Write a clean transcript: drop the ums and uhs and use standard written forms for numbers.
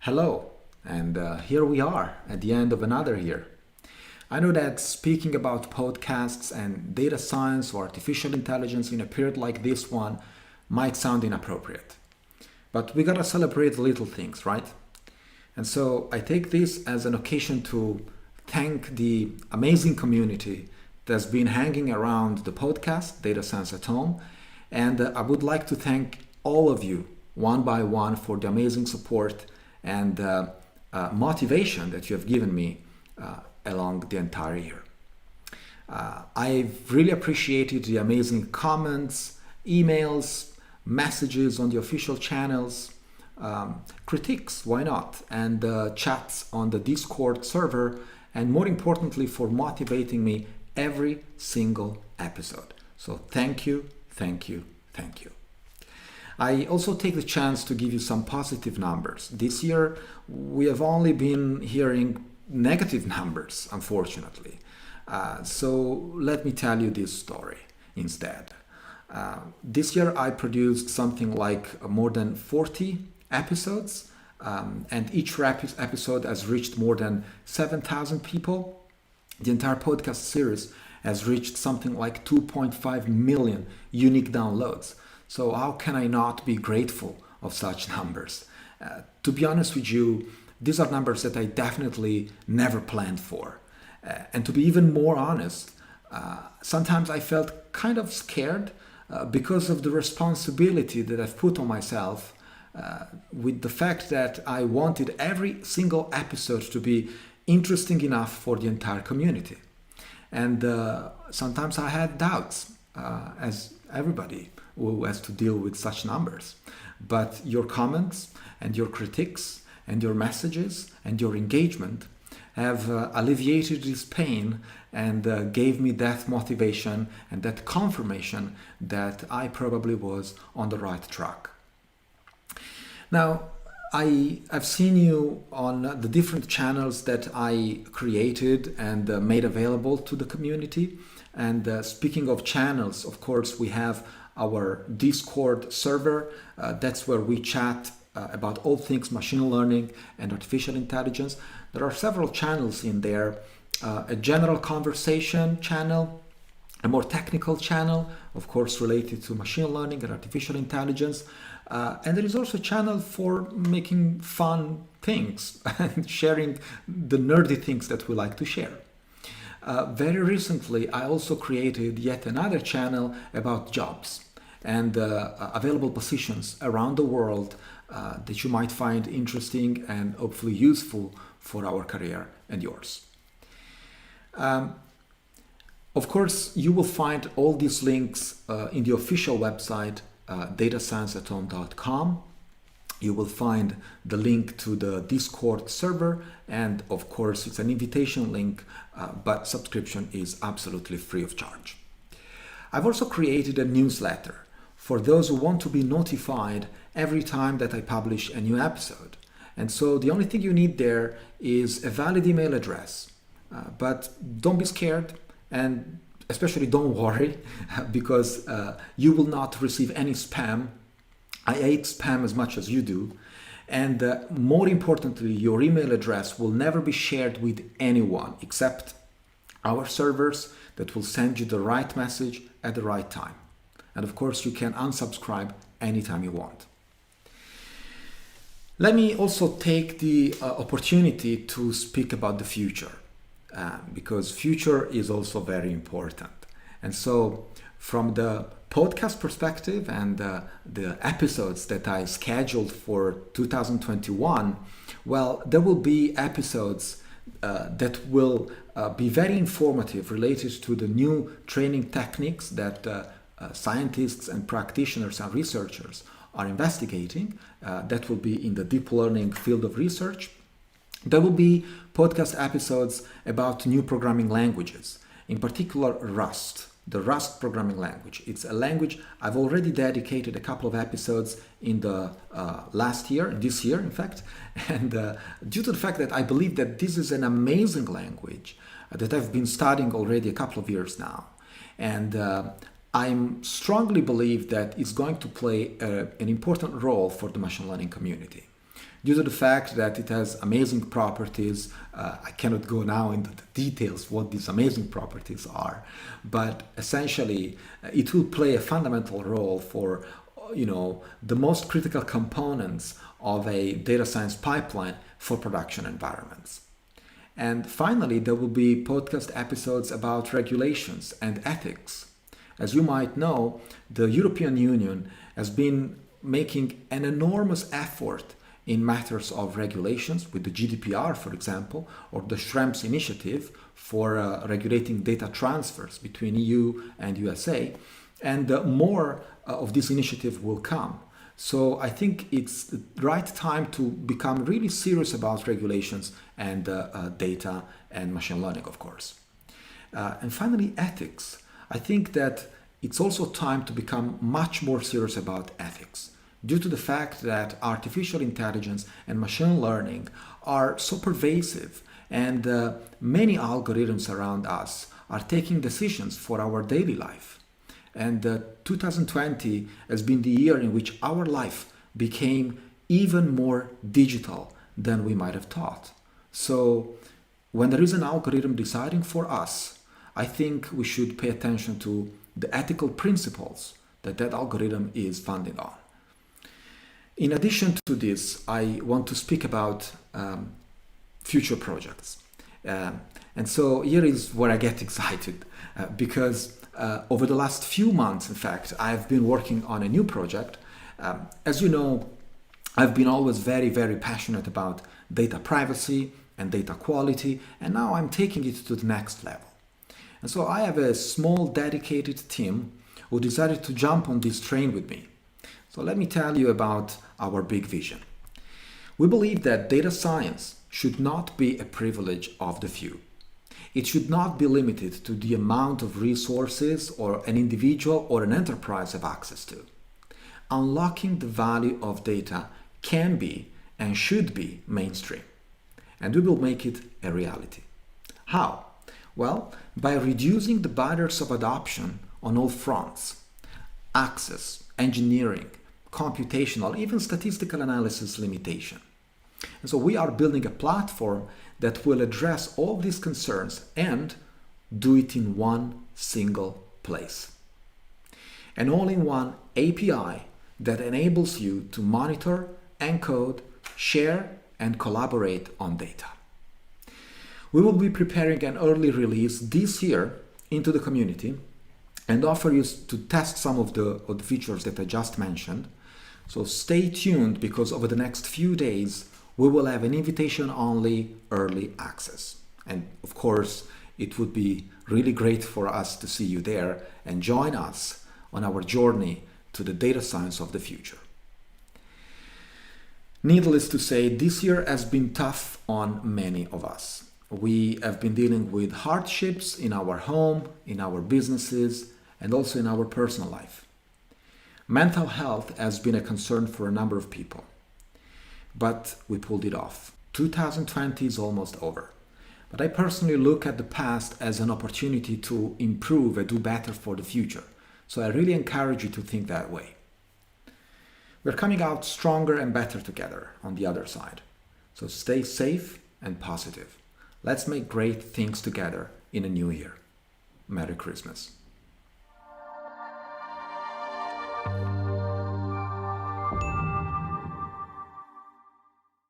Hello, and here we are at the end of another year. I know that speaking about podcasts and data science or artificial intelligence in a period like this one might sound inappropriate. But we gotta celebrate the little things, right? And so I take this as an occasion to thank the amazing community that's been hanging around the podcast, Data Science at Home. And I would like to thank all of you one by one for the amazing support and motivation that you have given me along the entire year. I've really appreciated the amazing comments, emails, messages on the official channels, critiques, why not, and chats on the Discord server, and more importantly, for motivating me every single episode. So thank you, thank you, thank you. I also take the chance to give you some positive numbers. This year, we have only been hearing negative numbers, unfortunately. So let me tell you this story instead. This year, I produced something like more than 40 episodes, and each episode has reached more than 7,000 people. The entire podcast series has reached something like 2.5 million unique downloads. So how can I not be grateful of such numbers? To be honest with you, these are numbers that I definitely never planned for. And to be even more honest, sometimes I felt kind of scared because of the responsibility that I've put on myself with the fact that I wanted every single episode to be interesting enough for the entire community. And sometimes I had doubts, as everybody who has to deal with such numbers. But your comments and your critiques and your messages and your engagement have alleviated this pain and gave me that motivation and that confirmation that I probably was on the right track. Now, I've seen you on the different channels that I created and made available to the community. And speaking of channels, of course, we have our Discord server. That's where we chat about all things machine learning and artificial intelligence. There are several channels in there, a general conversation channel, a more technical channel, of course, related to machine learning and artificial intelligence. And there is also a channel for making fun things and sharing the nerdy things that we like to share. Very recently, I also created yet another channel about jobs and available positions around the world that you might find interesting and hopefully useful for our career and yours. Of course, you will find all these links in the official website, datascienceathome.com. You will find the link to the Discord server, and of course, it's an invitation link, but subscription is absolutely free of charge. I've also created a newsletter for those who want to be notified every time that I publish a new episode. And so the only thing you need there is a valid email address. But don't be scared, and especially don't worry, because you will not receive any spam. I hate spam as much as you do. And more importantly, your email address will never be shared with anyone except our servers that will send you the right message at the right time. And of course, you can unsubscribe anytime you want. Let me also take the opportunity to speak about the future, because future is also very important. And so from the podcast perspective and the episodes that I scheduled for 2021, well, there will be episodes that will be very informative related to the new training techniques that scientists and practitioners and researchers are investigating. That will be in the deep learning field of research. There will be podcast episodes about new programming languages, in particular Rust, the Rust programming language. It's a language I've already dedicated a couple of episodes in the this year, in fact, and due to the fact that I believe that this is an amazing language that I've been studying already a couple of years now, and I strongly believe that it's going to play an important role for the machine learning community. Due to the fact that it has amazing properties, I cannot go now into the details what these amazing properties are, but essentially it will play a fundamental role for the most critical components of a data science pipeline for production environments. And finally, there will be podcast episodes about regulations and ethics. As you might know, the European Union has been making an enormous effort in matters of regulations with the GDPR, for example, or the Schrems initiative for regulating data transfers between EU and USA. And more of this initiative will come. So I think it's the right time to become really serious about regulations and data and machine learning, of course. And finally, ethics. I think that it's also time to become much more serious about ethics, due to the fact that artificial intelligence and machine learning are so pervasive, and many algorithms around us are taking decisions for our daily life. And 2020 has been the year in which our life became even more digital than we might have thought. So when there is an algorithm deciding for us, I think we should pay attention to the ethical principles that that algorithm is founded on. In addition to this, I want to speak about future projects. And so here is where I get excited because over the last few months, in fact, I've been working on a new project. As you know, I've been always very, very passionate about data privacy and data quality, and now I'm taking it to the next level. And so I have a small dedicated team who decided to jump on this train with me. So let me tell you about our big vision. We believe that data science should not be a privilege of the few. It should not be limited to the amount of resources or an individual or an enterprise have access to. Unlocking the value of data can be and should be mainstream, and we will make it a reality. How? Well, by reducing the barriers of adoption on all fronts: access, engineering, computational, even statistical analysis limitation. And so we are building a platform that will address all these concerns and do it in one single place. An all-in-one API that enables you to monitor, encode, share, and collaborate on data. We will be preparing an early release this year into the community and offer you to test some of the features that I just mentioned. So stay tuned, because over the next few days, we will have an invitation-only early access. And of course, it would be really great for us to see you there and join us on our journey to the data science of the future. Needless to say, this year has been tough on many of us. We have been dealing with hardships in our home, in our businesses, and also in our personal life. Mental health has been a concern for a number of people, but we pulled it off. 2020 is almost over, but I personally look at the past as an opportunity to improve and do better for the future. So I really encourage you to think that way. We're coming out stronger and better together on the other side. So stay safe and positive. Let's make great things together in a new year. Merry Christmas.